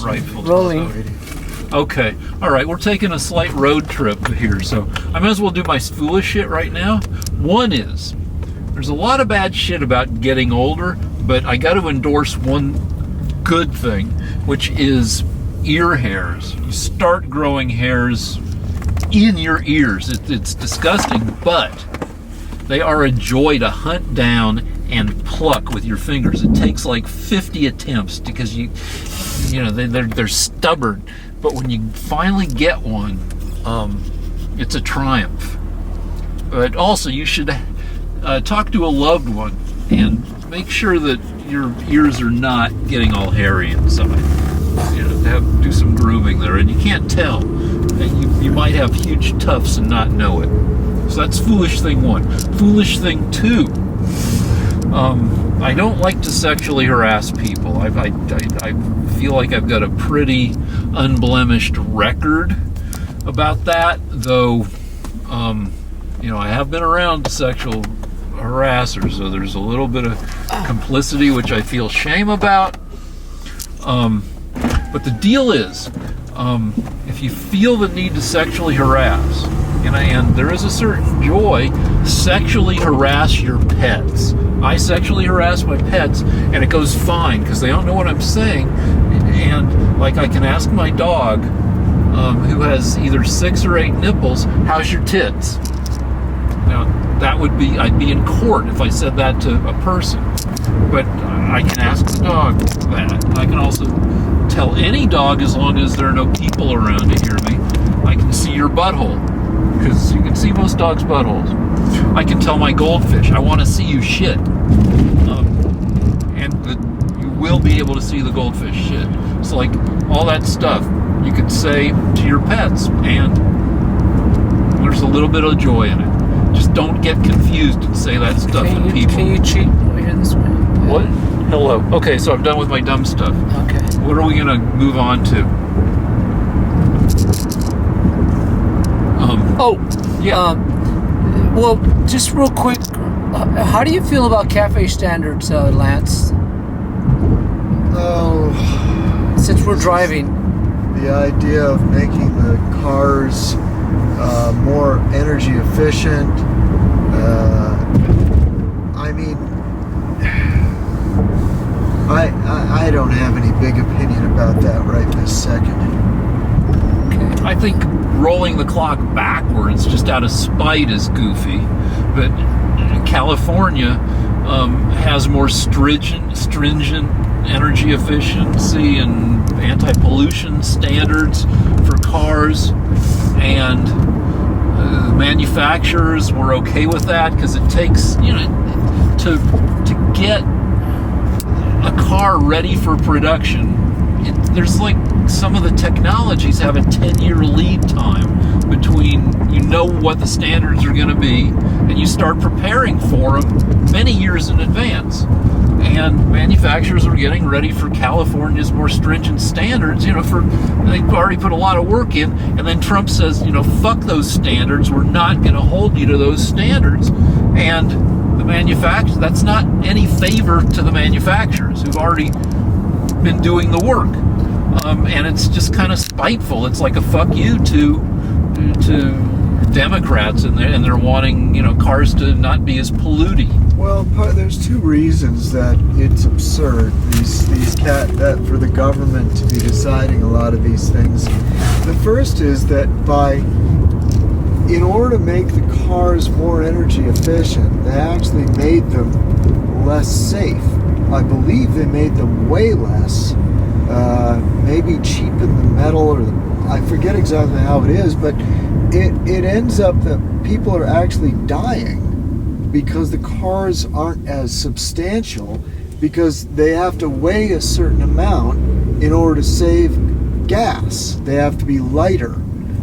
Rifle. Rolling. Okay. All right. We're taking a slight road trip here, so I might as well do my foolish shit right now. One is, there's a lot of bad shit about getting older, but I got to endorse one good thing, which is ear hairs. You start growing hairs in your ears. It's disgusting, but they are a joy to hunt down and pluck with your fingers. It takes like 50 attempts because they're stubborn. But when you finally get one, it's a triumph. But also, you should talk to a loved one and make sure that your ears are not getting all hairy inside. Do some grooming there, and you can't tell. And you might have huge tufts and not know it. So that's foolish thing one. Foolish thing two. I don't like to sexually harass people. I feel like I've got a pretty unblemished record about that, though. I have been around sexual harassers, so there's a little bit of complicity, which I feel shame about. But the deal is, if you feel the need to sexually harass, and there is a certain joy, sexually harass your pets. I sexually harass my pets, and it goes fine because they don't know what I'm saying. And like, I can ask my dog, who has either 6 or 8 nipples, "How's your tits?" Now, I'd be in court if I said that to a person. But I can ask the dog that. I can also tell any dog, as long as there are no people around to hear me, I can see your butthole. Because you can see most dogs' buttholes. I can tell my goldfish, I want to see you shit. You will be able to see the goldfish shit. So like, all that stuff you could say to your pets, and there's a little bit of joy in it. Just don't get confused and say that stuff to people. Can you cheat over here this way? What? Hello. Okay, so I'm done with my dumb stuff. Okay. What are we going to move on to? Well, just real quick, how do you feel about cafe standards, Lance? Oh, since we're driving, the idea of making the cars more energy efficient. I don't have any big opinion about that right this second. Okay. I think rolling the clock backwards just out of spite is goofy, but California has more stringent energy efficiency and anti-pollution standards for cars, and manufacturers were okay with that because it takes, to get a car ready for production. There's like, some of the technologies have a 10-year lead time between what the standards are going to be and you start preparing for them many years in advance. And manufacturers are getting ready for California's more stringent standards. They've already put a lot of work in, and then Trump says, fuck those standards. We're not going to hold you to those standards. And the manufacturers, that's not any favor to the manufacturers who've already been doing the work. And it's just kind of spiteful. It's like a fuck you to Democrats, and they're wanting cars to not be as polluting. Well, there's two reasons that it's absurd. That for the government to be deciding a lot of these things. The first is that in order to make the cars more energy efficient, they actually made them less safe. I believe they made them way less. Maybe cheapened the metal, or I forget exactly how it is, but it ends up that people are actually dying because the cars aren't as substantial, because they have to weigh a certain amount in order to save gas. They have to be lighter,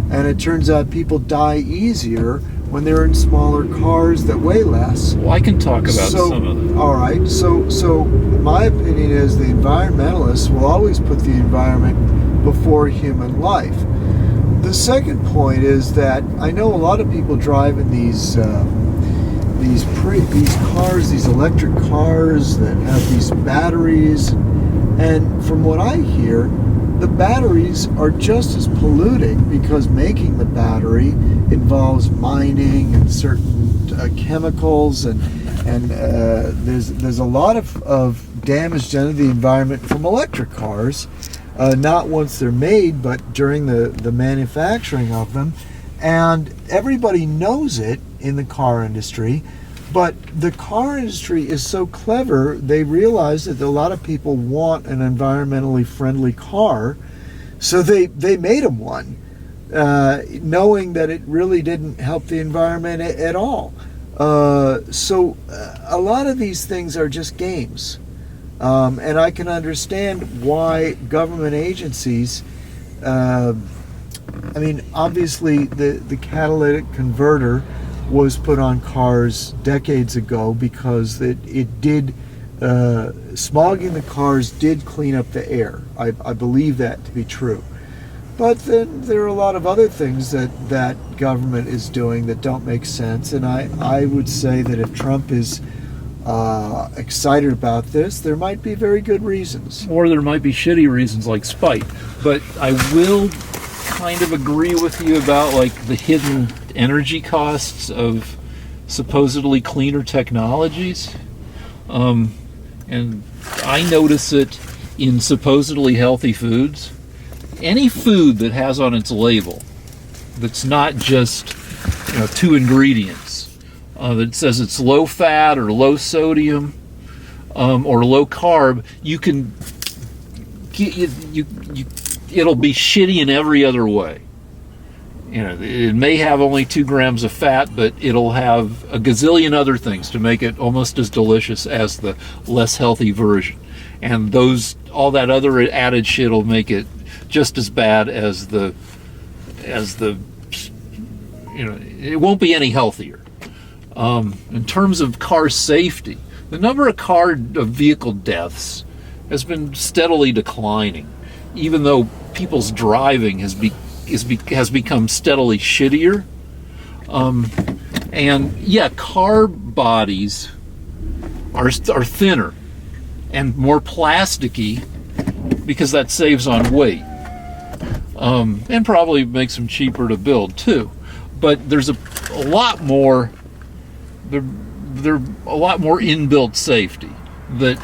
and it turns out people die easier when they're in smaller cars that weigh less. Well, I can talk about some of them. All right, so my opinion is the environmentalists will always put the environment before human life. The second point is that I know a lot of people driving these cars, these electric cars that have these batteries, and from what I hear, the batteries are just as polluting because making the battery involves mining and certain chemicals, and there's a lot of damage done to the environment from electric cars, not once they're made, but during the manufacturing of them. And everybody knows it in the car industry, but the car industry is so clever, they realize that a lot of people want an environmentally friendly car, so they made them one, knowing that it really didn't help the environment at all. So a lot of these things are just games. And I can understand why government agencies, obviously the catalytic converter was put on cars decades ago because it did, smogging the cars did clean up the air. I believe that to be true. But then there are a lot of other things that government is doing that don't make sense. And I would say that if Trump is excited about this, there might be very good reasons. Or there might be shitty reasons like spite. But I will kind of agree with you about like the hidden energy costs of supposedly cleaner technologies. And I notice it in supposedly healthy foods. Any food that has on its label that's not just 2 ingredients, that says it's low fat or low sodium or low carb, you can it'll be shitty in every other way. It may have only 2 grams of fat, but it'll have a gazillion other things to make it almost as delicious as the less healthy version. And all that other added shit will make it just as bad as the it won't be any healthier. In terms of car safety, the number of vehicle deaths has been steadily declining, even though people's driving has become steadily shittier. And yeah, car bodies are thinner and more plasticky because that saves on weight, and probably makes them cheaper to build too. But there's a lot more inbuilt safety that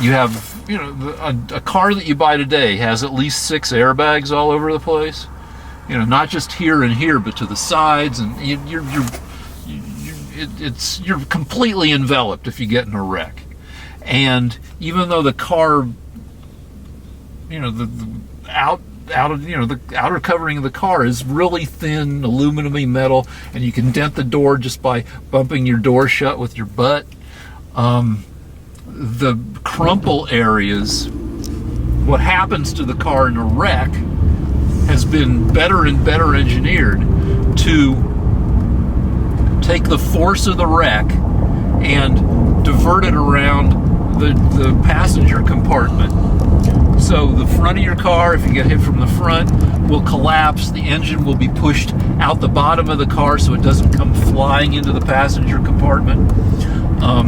you have. A car that you buy today has at least 6 airbags all over the place. Not just here and here, but to the sides, and you're completely enveloped if you get in a wreck. And even though the car, the outer covering of the car is really thin, aluminum-y metal, and you can dent the door just by bumping your door shut with your butt. The crumple areas, what happens to the car in a wreck, has been better and better engineered to take the force of the wreck and divert it around the passenger compartment. So the front of your car, if you get hit from the front, will collapse. The engine will be pushed out the bottom of the car so it doesn't come flying into the passenger compartment.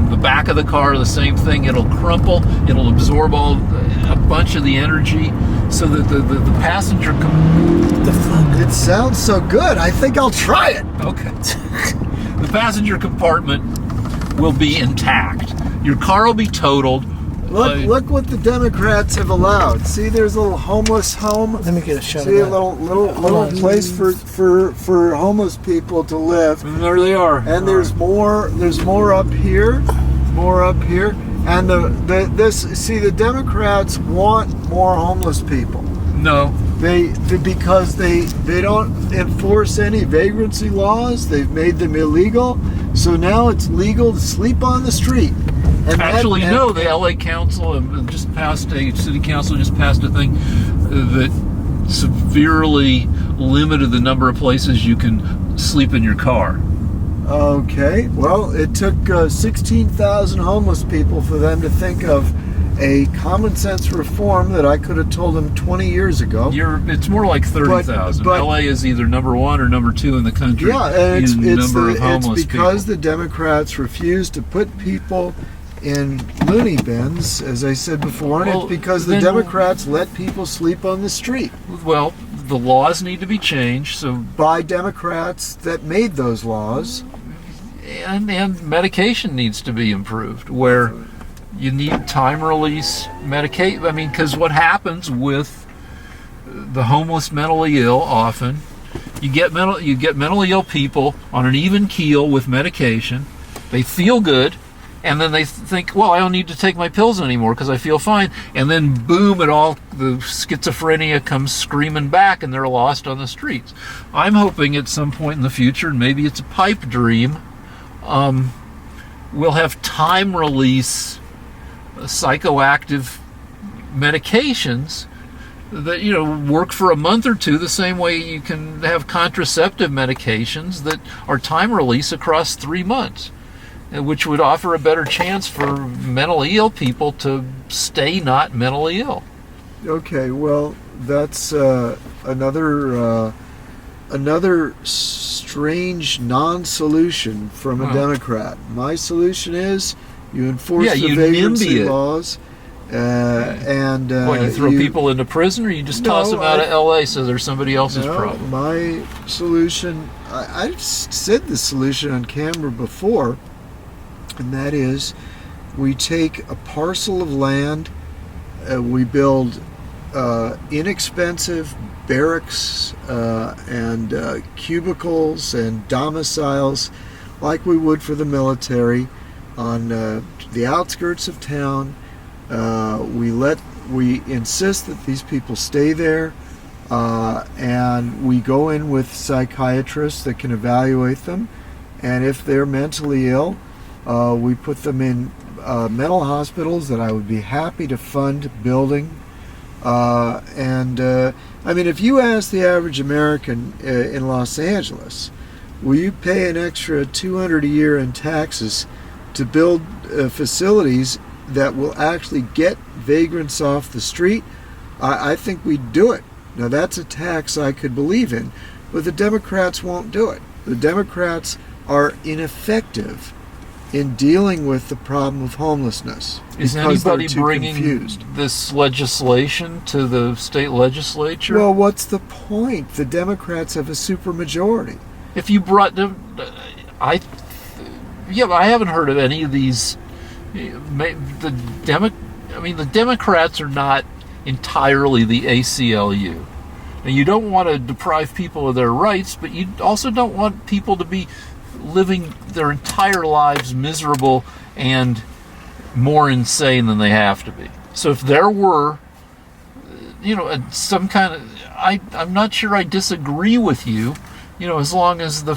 The back of the car, the same thing. It'll crumple. It'll absorb a bunch of the energy so that the passenger... It sounds so good. I think I'll try it. Okay. The passenger compartment will be intact. Your car will be totaled. Look what the Democrats have allowed. See, there's a little homeless home. Let me get a shot See, of that. a little place for homeless people to live. And there they are. And there's more up here, And the Democrats want more homeless people. No. Because they don't enforce any vagrancy laws. They've made them illegal. So now it's legal to sleep on the street. The LA Council City Council just passed a thing that severely limited the number of places you can sleep in your car. Okay, well, it took 16,000 homeless people for them to think of a common sense reform that I could have told them 20 years ago. It's more like 30,000. LA is either number 1 or number 2 in the country. Yeah, and it's number of homeless because people. the Democrats refuse to put people in loony bins, as I said before, and Well, it's because the then- Democrats let people sleep on the street Well, the laws need to be changed, so by Democrats that made those laws. and medication needs to be improved, where you need time release medication. I mean, because what happens with the homeless, mentally ill, often you get mentally ill people on an even keel with medication. They feel good, and then they think, well, I don't need to take my pills anymore because I feel fine. And then boom, the schizophrenia comes screaming back, and they're lost on the streets. I'm hoping at some point in the future, and maybe it's a pipe dream, we'll have time release psychoactive medications that work for a month or two, the same way you can have contraceptive medications that are time release across 3 months, which would offer a better chance for mentally ill people to stay not mentally ill. Okay, well, that's another strange non-solution from a Democrat. My solution is you enforce the vagrancy laws, and you throw people into prison, or you just toss them out of L.A. so they're somebody else's problem? My solution, I've said the solution on camera before, and that is we take a parcel of land, we build inexpensive barracks and cubicles and domiciles like we would for the military on the outskirts of town. We insist that these people stay there, and we go in with psychiatrists that can evaluate them, and if they're mentally ill, we put them in mental hospitals that I would be happy to fund building. I mean, if you ask the average American in Los Angeles, will you pay an extra $200 a year in taxes to build facilities that will actually get vagrants off the street? I think we'd do it. Now, that's a tax I could believe in, but the Democrats won't do it. The Democrats are ineffective in dealing with the problem of homelessness. Is because they're anybody too bringing confused. this legislation to the state legislature? Well, what's the point? The Democrats have a supermajority. If you brought them, I haven't heard of any of these. The Democrats are not entirely the ACLU. And you don't want to deprive people of their rights, but you also don't want people to be living their entire lives miserable and more insane than they have to be. So if there were, some kind of, I'm not sure I disagree with you, as long as the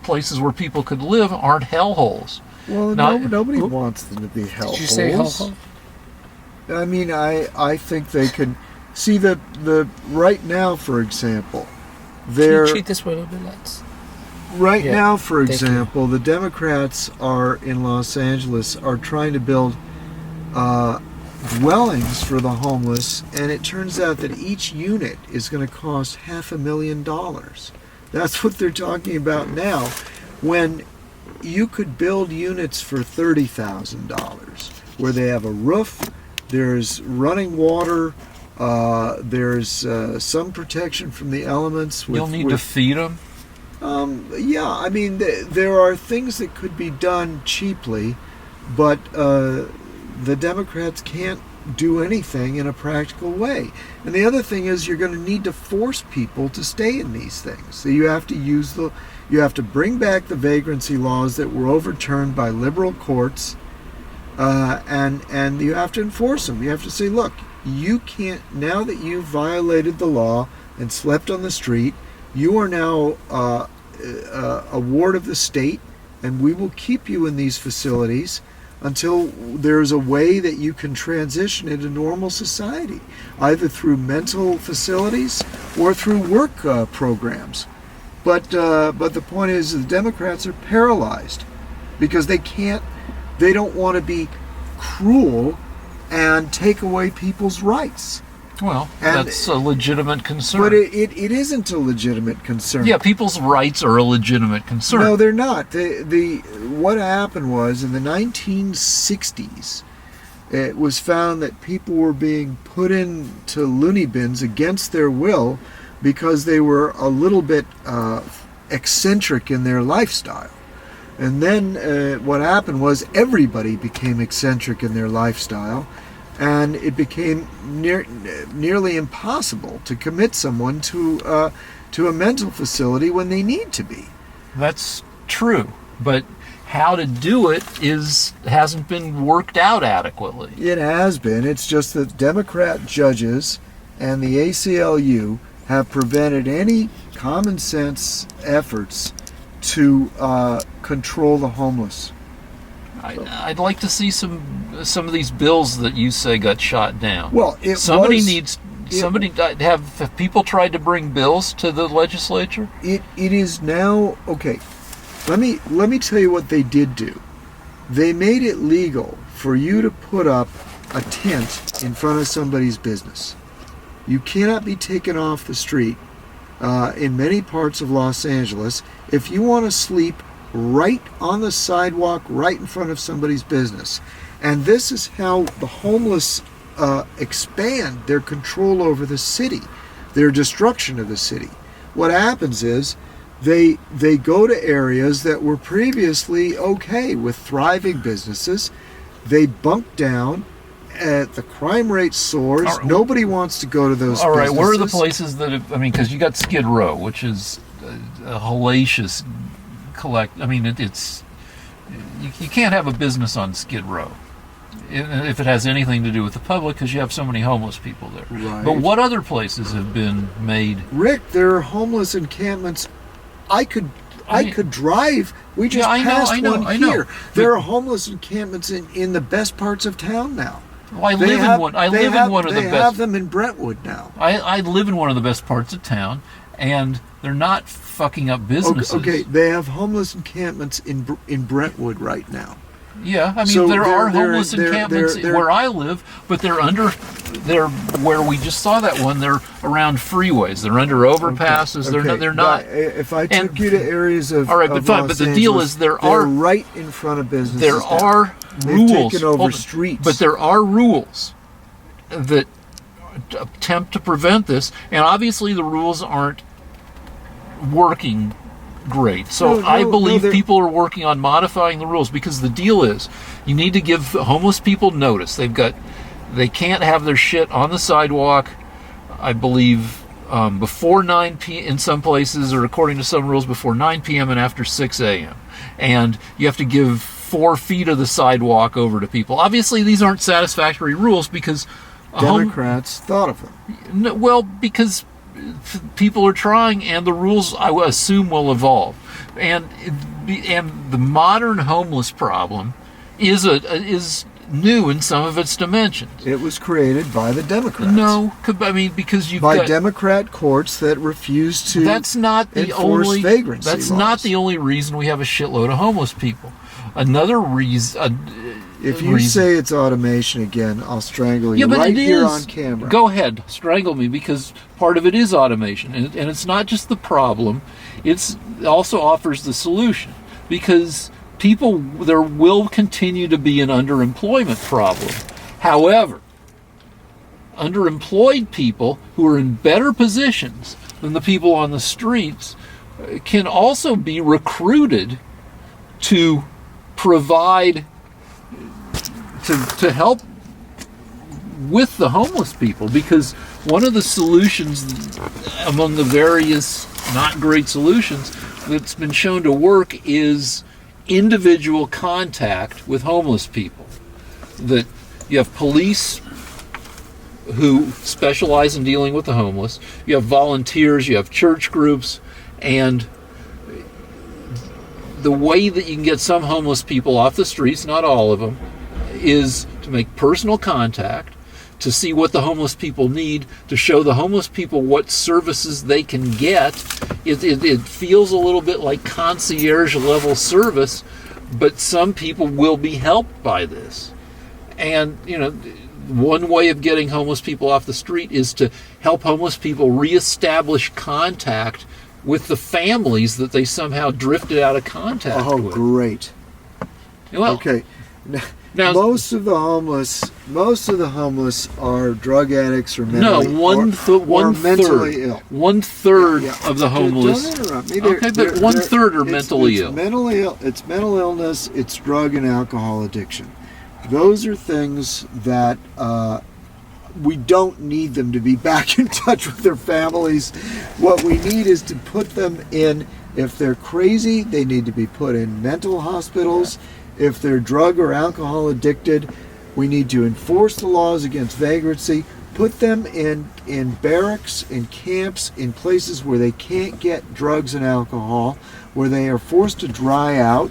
places where people could live aren't hellholes. Well, Now, nobody wants them to be hellholes. Did you say hellhole? I mean, I think they can see the right now, for example, Can they're you treat this way a little bit, lads? right Yeah, now, for thank you. example, the Democrats in Los Angeles are trying to build dwellings for the homeless, and it turns out that each unit is going to cost $500,000. That's what they're talking about now, when you could build units for $30,000, where they have a roof, there's running water, there's some protection from the elements. You'll need to feed them. Yeah, I mean, there are things that could be done cheaply, but the Democrats can't do anything in a practical way. And the other thing is, you're going to need to force people to stay in these things. So you have to bring back the vagrancy laws that were overturned by liberal courts, and you have to enforce them. You have to say, look, you can't, now that you've violated the law and slept on the street, you are now a ward of the state, and we will keep you in these facilities until there's a way that you can transition into normal society, either through mental facilities or through work programs. But the point is, the Democrats are paralyzed because they don't want to be cruel and take away people's rights. Well, And- that's a legitimate concern. But it isn't a legitimate concern. Yeah, people's rights are a legitimate concern. No, they're not. What happened was in the 1960s, it was found that people were being put into loony bins against their will because they were a little bit eccentric in their lifestyle. And then what happened was everybody became eccentric in their lifestyle, and it became nearly impossible to commit someone to a mental facility when they need to be. That's true, but how to do it hasn't been worked out adequately. It has been. It's just that Democrat judges and the ACLU have prevented any common sense efforts to control the homeless. I'd like to see some of these bills that you say got shot down. Well, have people tried to bring bills to the legislature? It is now okay. Let me tell you what they did do. They made it legal for you to put up a tent in front of somebody's business. You cannot be taken off the street in many parts of Los Angeles if you want to sleep right on the sidewalk, right in front of somebody's business. And this is how the homeless expand their control over the city, their destruction of the city. What happens is they go to areas that were previously okay with thriving businesses. They bunk down. The crime rate soars. Nobody wants to go to those All right, businesses. where are the places that because you got Skid Row, which is a hellacious it's you can't have a business on Skid Row if it has anything to do with the public, because you have so many homeless people there. Right. But what other places have been made? Rick, there are homeless encampments. I could drive. We just passed one here. There are homeless encampments in the best parts of town now. Well, I live in one of the best. They have them in Brentwood now. I live in one of the best parts of town, and they're not fucking up businesses. Okay, they have homeless encampments in Brentwood right now. Yeah, I mean, So there are they're- homeless they're- encampments they're- where I live, but they're where we just saw that one. They're around freeways. They're under overpasses. Okay, They're not. but if I took you to areas of all right, but of fine. Los But the deal Angeles, is they're right in front of businesses. there now. are They've rules. taken over Hold on. streets. But there are rules that attempt to prevent this, and obviously the rules aren't working great. So I believe people are working on modifying the rules, because the deal is you need to give homeless people notice. They can't have their shit on the sidewalk, I believe, before 9 p.m. in some places, or according to some rules, before 9 p.m. and after 6 a.m. And you have to give 4 feet of the sidewalk over to people. Obviously, these aren't satisfactory rules because Democrats thought of them. well, because people are trying, and the rules, I assume, will evolve. And the modern homeless problem is new in some of its dimensions. It was created by the Democrats. No, I mean, because you've by got Democrat courts that refuse to that's not the enforce only vagrancy that's laws. not the only reason we have a shitload of homeless people. Another reason. If you say it's automation again, I'll strangle you but right it here is. on camera. Go ahead, strangle me, because part of it is automation, and it's not just the problem; it also offers the solution. Because there will continue to be an underemployment problem. However, underemployed people who are in better positions than the people on the streets can also be recruited to provide to help with the homeless people, because one of the solutions among the various not great solutions that's been shown to work is individual contact with homeless people. That you have police who specialize in dealing with the homeless, you have volunteers, you have church groups, and the way that you can get some homeless people off the streets, not all of them, is to make personal contact, to see what the homeless people need, to show the homeless people what services they can get. It feels a little bit like concierge level service, but some people will be helped by this. And, one way of getting homeless people off the street is to help homeless people reestablish contact with the families that they somehow drifted out of contact Oh, with. great. Well, Okay. now, Most of the homeless are drug addicts or no, mentally, one mentally ill. 1/3 Yeah. of the homeless. Don't interrupt me. Okay, but 1/3 are mentally ill. It's mental illness. It's drug and alcohol addiction. Those are things that we don't need them to be back in touch with their families. What we need is to put them in. If they're crazy, they need to be put in mental hospitals. If they're drug or alcohol addicted, we need to enforce the laws against vagrancy, put them in barracks, in camps, in places where they can't get drugs and alcohol, where they are forced to dry out,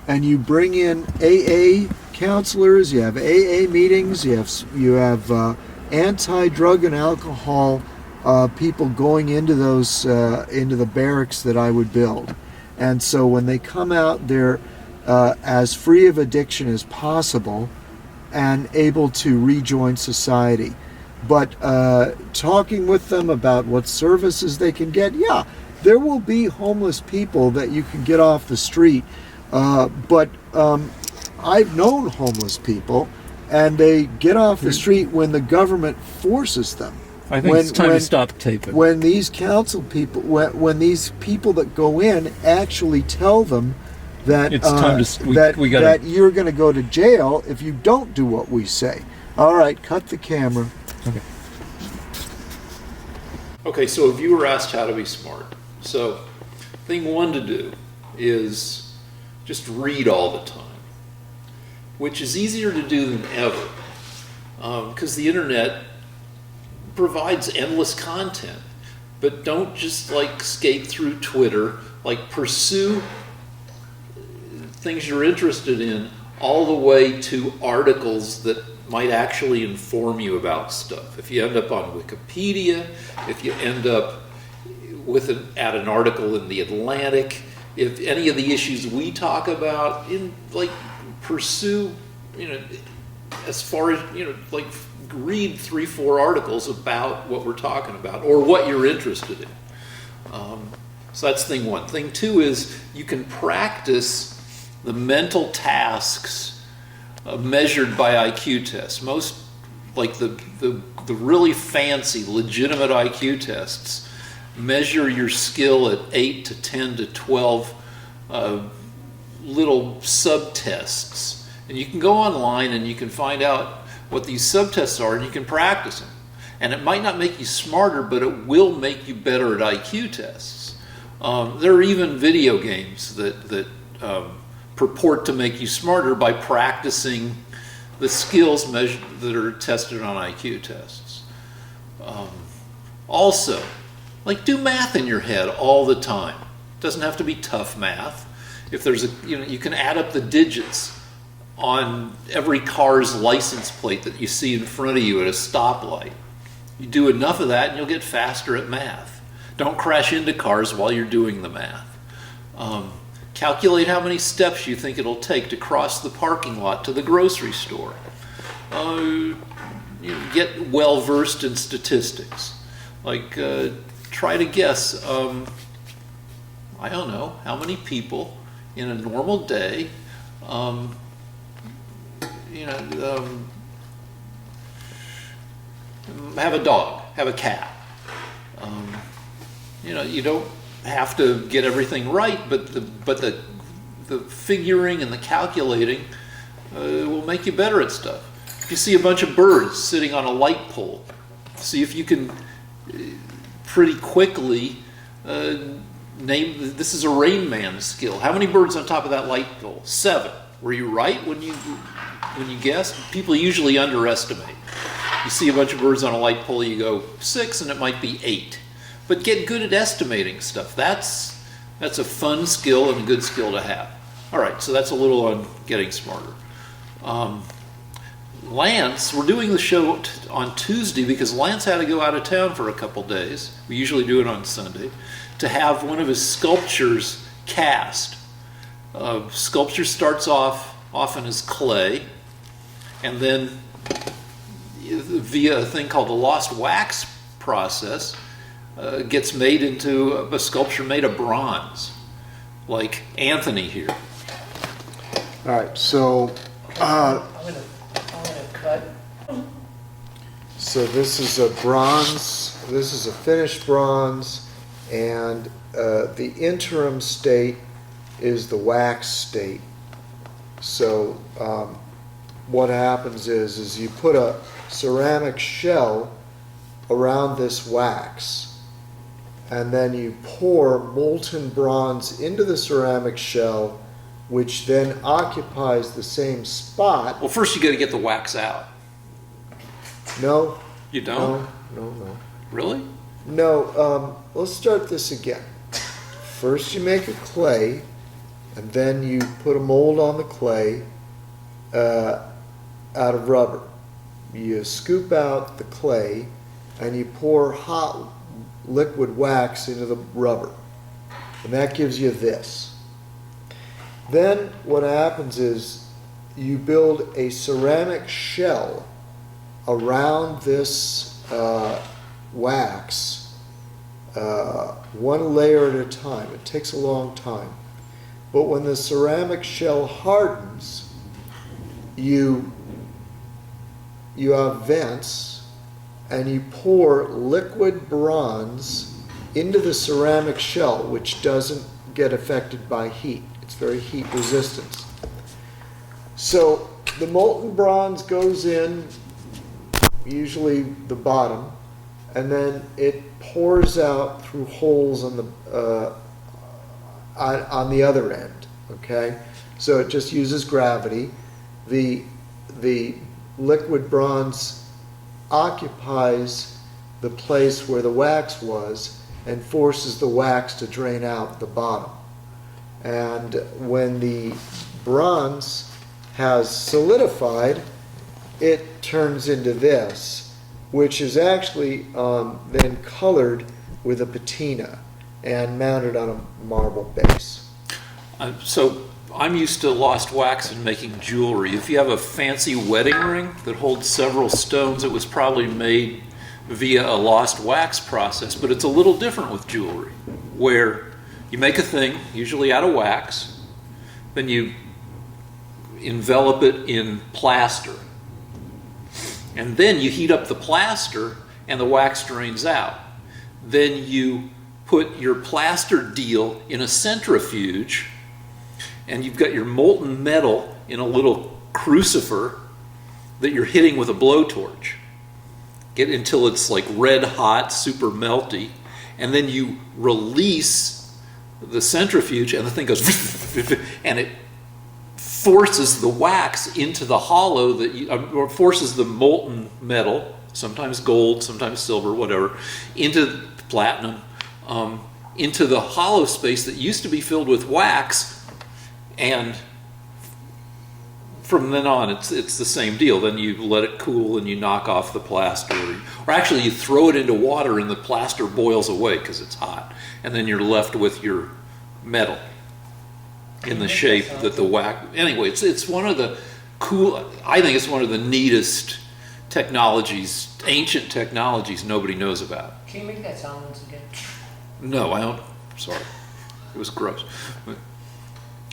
and you bring in AA counselors, you have AA meetings, you have anti-drug and alcohol people going into those into the barracks that I would build. And so when they come out, they're as free of addiction as possible and able to rejoin society. But talking with them about what services they can get, yeah, there will be homeless people that you can get off the street. But I've known homeless people, and they get off the street when the government forces them. I think it's time to stop taping. When these council people, when these people that go in actually tell them that It's time to- we gotta- that you're going to go to jail if you don't do what we say. All right, cut the camera. Okay, so a viewer asked how to be smart. So, thing one to do is just read all the time, which is easier to do than ever, because the internet provides endless content. But don't just like skate through Twitter. Like, pursue things you're interested in all the way to articles that might actually inform you about stuff. If you end up on Wikipedia, if you end up at an article in the Atlantic, if any of the issues we talk about, pursue, as far as, read 3-4 articles about what we're talking about or what you're interested in. So that's thing one. Thing two is you can practice the mental tasks measured by IQ tests. Most, like the really fancy, legitimate IQ tests, measure your skill at 8 to 10 to 12 little subtests. And you can go online and you can find out what these subtests are, and you can practice them. And it might not make you smarter, but it will make you better at IQ tests. There are even video games that purport to make you smarter by practicing the skills that are tested on IQ tests. Also, do math in your head all the time. It doesn't have to be tough math. If there's you can add up the digits on every car's license plate that you see in front of you at a stoplight. You do enough of that and you'll get faster at math. Don't crash into cars while you're doing the math. Calculate how many steps you think it'll take to cross the parking lot to the grocery store. Get well versed in statistics. Try to guess, I don't know, how many people in a normal day have a dog, have a cat. You don't have to get everything right, but the figuring and the calculating will make you better at stuff. If you see a bunch of birds sitting on a light pole, see if you can pretty quickly name. This is a Rain Man skill. How many birds on top of that light pole? 7. Were you right when you guessed? People usually underestimate. You see a bunch of birds on a light pole, you go 6, and it might be 8. But get good at estimating stuff. That's a fun skill and a good skill to have. All right, so that's a little on getting smarter. Lance, we're doing the show on Tuesday because Lance had to go out of town for a couple days. We usually do it on Sunday, to have one of his sculptures cast. Sculpture starts off often as clay, and then via a thing called the lost wax process, gets made into a sculpture made of bronze, like Anthony here. All right, so I'm gonna cut. so this is a bronze. This is a finished bronze, and the interim state is the wax state. So what happens is you put a ceramic shell around this wax, and then you pour molten bronze into the ceramic shell, which then occupies the same spot. Well, first you got to get the wax out. You don't? No. Really? No, let's start this again. First you make a clay, and then you put a mold on the clay out of rubber. You scoop out the clay, and you pour hot liquid wax into the rubber. And that gives you this. Then what happens is you build a ceramic shell around this wax, one layer at a time. It takes a long time. But when the ceramic shell hardens, you have vents, and you pour liquid bronze into the ceramic shell, which doesn't get affected by heat. It's very heat resistant. So the molten bronze goes in, usually the bottom, and then it pours out through holes on the other end. Okay, so it just uses gravity. The liquid bronze occupies the place where the wax was and forces the wax to drain out the bottom. And when the bronze has solidified, it turns into this, which is actually then colored with a patina and mounted on a marble base. So I'm used to lost wax in making jewelry. If you have a fancy wedding ring that holds several stones, it was probably made via a lost wax process, but it's a little different with jewelry, where you make a thing, usually out of wax, then you envelop it in plaster, and then you heat up the plaster and the wax drains out. Then you put your plaster deal in a centrifuge, and you've got your molten metal in a little crucifer that you're hitting with a blowtorch. Get until it's like red hot, super melty, and then you release the centrifuge and the thing goes and it forces the wax into the hollow that you, or forces the molten metal, sometimes gold, sometimes silver, whatever, into platinum, into the hollow space that used to be filled with wax. And from then on, it's the same deal. Then you let it cool and you knock off the plaster. Or actually, you throw it into water and the plaster boils away because it's hot. And then you're left with your metal in the shape that the wax... Anyway, it's one of the cool... I think it's one of the neatest technologies, ancient technologies nobody knows about. Can you make that sound once again? No, I don't... Sorry. It was gross.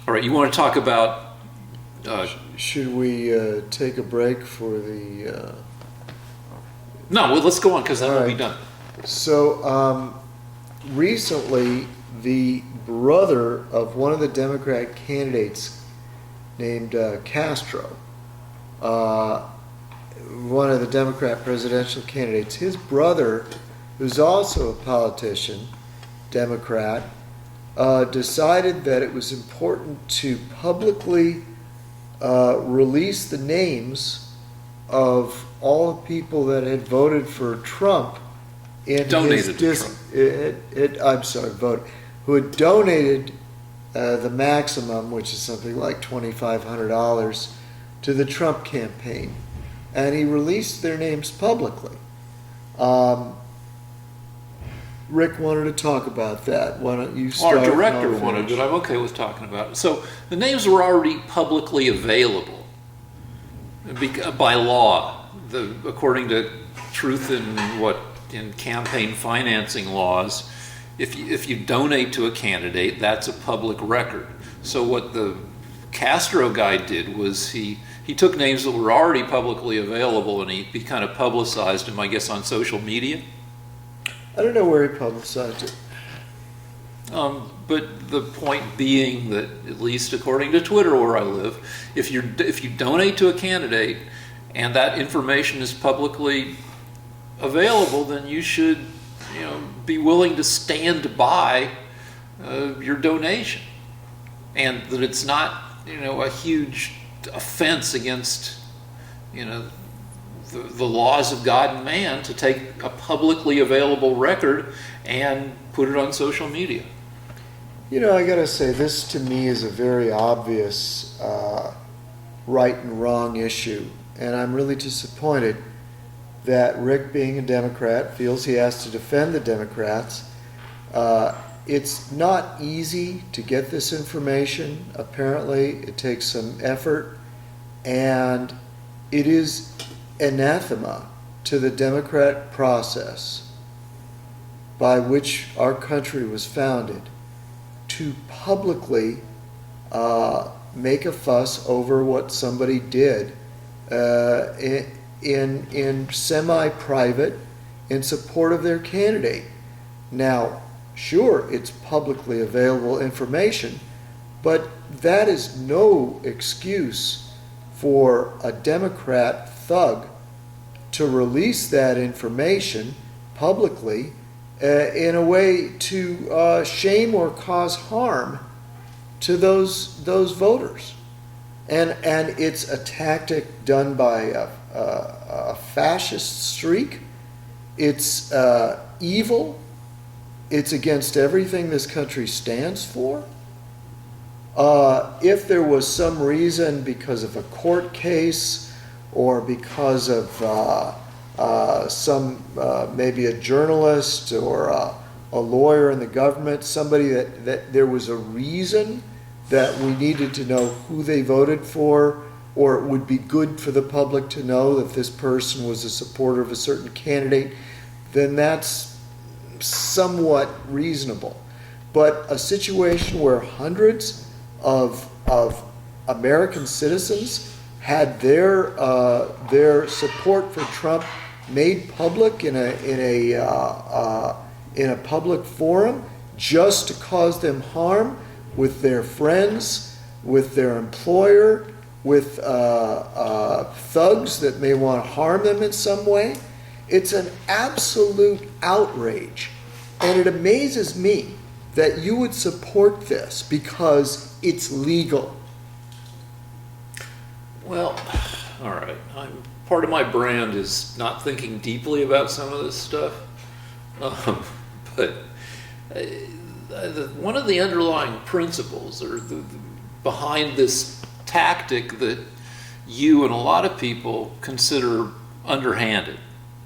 All right, you want to talk about... Should we take a break for the... No, well, let's go on, because then we'll be done. So, recently, the brother of one of the Democrat candidates named Castro, one of the Democrat presidential candidates, his brother, who's also a politician, Democrat, decided that it was important to publicly release the names of all the people that had voted for Trump in Donated to Trump. I'm sorry, who had donated the maximum, which is something like $2,500, to the Trump campaign. And he released their names publicly. Rick wanted to talk about that. Why don't you start? Our director wanted it. I'm okay with talking about it. So the names were already publicly available by law. according to truth in campaign financing laws, if you donate to a candidate, that's a public record. So what the Castro guy did was he took names that were already publicly available, and he kind of publicized them, I guess, on social media. I don't know where he publicized it. But the point being that, at least according to Twitter where I live, if you donate to a candidate and that information is publicly available, then you should, be willing to stand by your donation, and that it's not, a huge offense against, the laws of God and man to take a publicly available record and put it on social media. I gotta say, this to me is a very obvious right and wrong issue, and I'm really disappointed that Rick, being a Democrat, feels he has to defend the Democrats. It's not easy to get this information. Apparently, it takes some effort, and it is anathema to the democratic process by which our country was founded to publicly make a fuss over what somebody did in semi-private in support of their candidate. Now, sure, it's publicly available information, but that is no excuse for a Democrat thug to release that information publicly in a way to shame or cause harm to those voters. And it's a tactic done by a fascist streak. It's evil. It's against everything this country stands for. If there was some reason, because of a court case or because of maybe a journalist or a lawyer in the government, somebody that there was a reason that we needed to know who they voted for, or it would be good for the public to know that this person was a supporter of a certain candidate, then that's somewhat reasonable. But a situation where hundreds of American citizens had their support for Trump made public in a public forum just to cause them harm with their friends, with their employer, with thugs that may want to harm them in some way. It's an absolute outrage. And it amazes me that you would support this because it's legal. Well, all right. Part of my brand is not thinking deeply about some of this stuff. But one of the underlying principles or behind this tactic that you and a lot of people consider underhanded,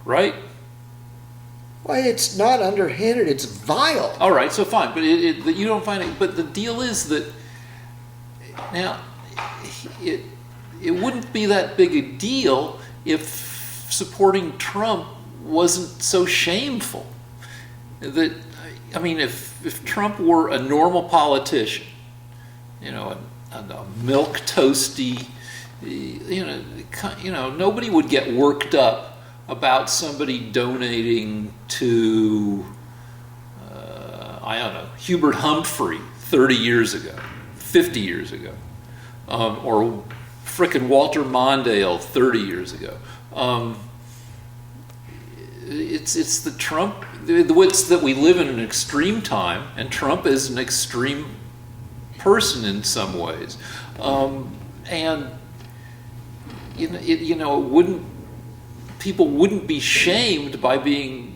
right? Why, it's not underhanded, it's vile. All right, so fine, but you don't find it. But the deal is that now it wouldn't be that big a deal if supporting Trump wasn't so shameful. That, I mean, if Trump were a normal politician, a milk toasty, nobody would get worked up about somebody donating to, I don't know, Hubert Humphrey 30 years ago, 50 years ago, or frickin' Walter Mondale 30 years ago. It's the Trump, it's that we live in an extreme time, and Trump is an extreme person in some ways. And people wouldn't be shamed by the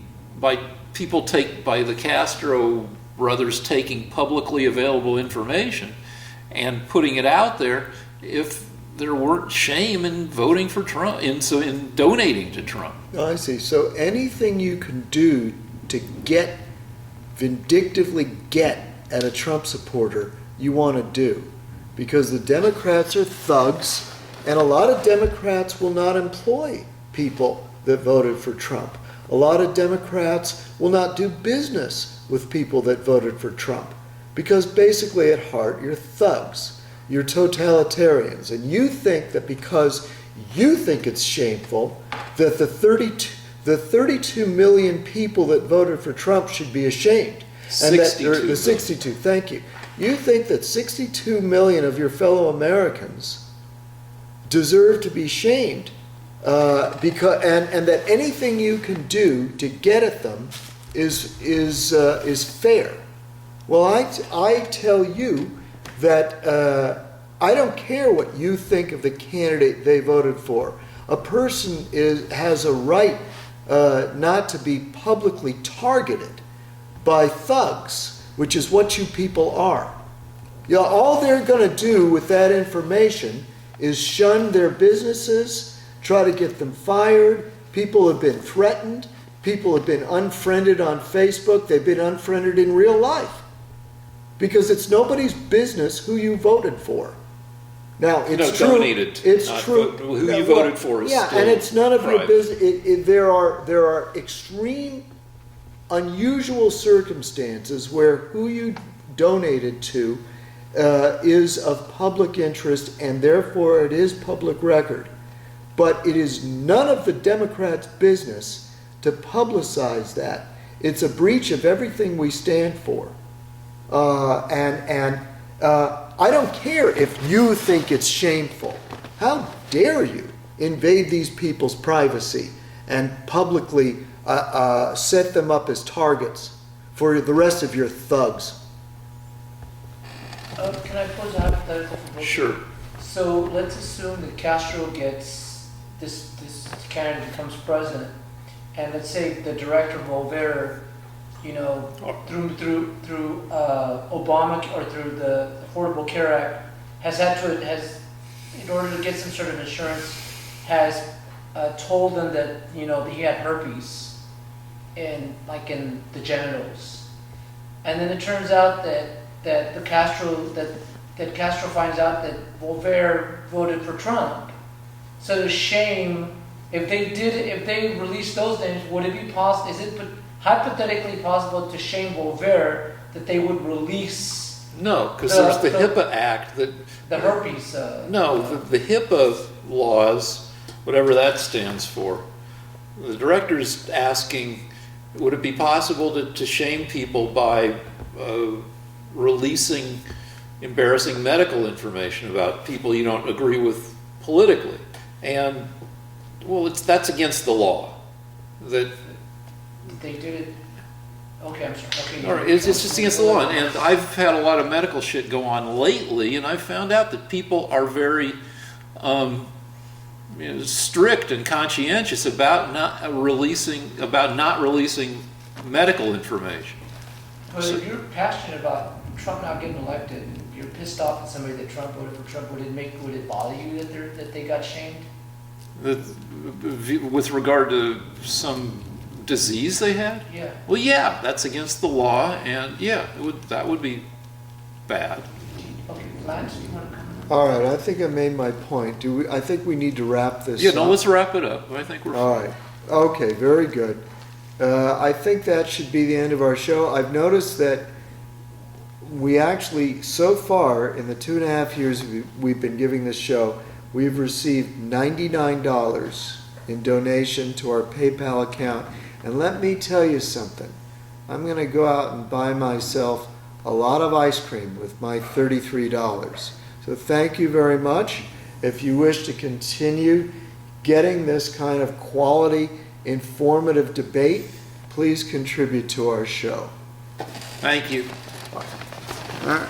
Castro brothers taking publicly available information and putting it out there if there weren't shame in voting for Trump, in donating to Trump. Oh, I see. So anything you can do to vindictively get at a Trump supporter, you want to do. Because the Democrats are thugs, and a lot of Democrats will not employ people that voted for Trump. A lot of Democrats will not do business with people that voted for Trump because basically at heart you're thugs, you're totalitarians, and you think that because you think it's shameful that the 32 million people that voted for Trump should be ashamed. And that, the 62, thank you. You think that 62 million of your fellow Americans deserve to be shamed and that anything you can do to get at them is fair. Well, I tell you that I don't care what you think of the candidate they voted for. A person has a right not to be publicly targeted by thugs, which is what you people are. You know, all they're going to do with that information is shun their businesses, try to get them fired. People have been threatened. People have been unfriended on Facebook. They've been unfriended in real life because it's nobody's business who you voted for. Now, it's true. Donated. It's true. Who you voted for is still and it's none of your private. business. There are extreme, unusual circumstances where who you donated to is of public interest, and therefore it is public record. But it is none of the Democrats' business to publicize that. It's a breach of everything we stand for. I don't care if you think it's shameful. How dare you invade these people's privacy and publicly set them up as targets for the rest of your thugs? Can I pose a hypothetical for both? Sure. So let's assume that Castro gets this candidate becomes president, and let's say the director Volver, you know, through Obama or through the Affordable Care Act, has in order to get some sort of insurance, has told them that, you know, that he had herpes in the genitals, and then it turns out that Castro finds out that Volver voted for Trump. So the shame, if they released those names, would it be possible? Is it hypothetically possible to shame Volver that they would release? No, because there's the HIPAA Act that the herpes. the HIPAA laws, whatever that stands for. The director's asking, would it be possible to shame people by releasing embarrassing medical information about people you don't agree with politically? And well, that's against the law. That they did it. Okay, I'm sorry. Okay, all right, it's just against the law. And I've had a lot of medical shit go on lately, and I've found out that people are very strict and conscientious about not releasing medical information. But if you're passionate about Trump not getting elected, you're pissed off at somebody that Trump voted for Trump, would it bother you that they got shamed? With regard to some disease they had? Yeah. Well, yeah, that's against the law, and yeah, that would be bad. Okay, Lance, do you want to come? All right, I think I made my point. I think we need to wrap this Yeah, up. no, let's wrap it up. I think we're All fine. right. Okay, very good. I think that should be the end of our show. I've noticed that we actually, so far, in the 2.5 years we've been giving this show, we've received $99 in donation to our PayPal account. And let me tell you something. I'm going to go out and buy myself a lot of ice cream with my $33. So thank you very much. If you wish to continue getting this kind of quality, informative debate, please contribute to our show. Thank you. All right.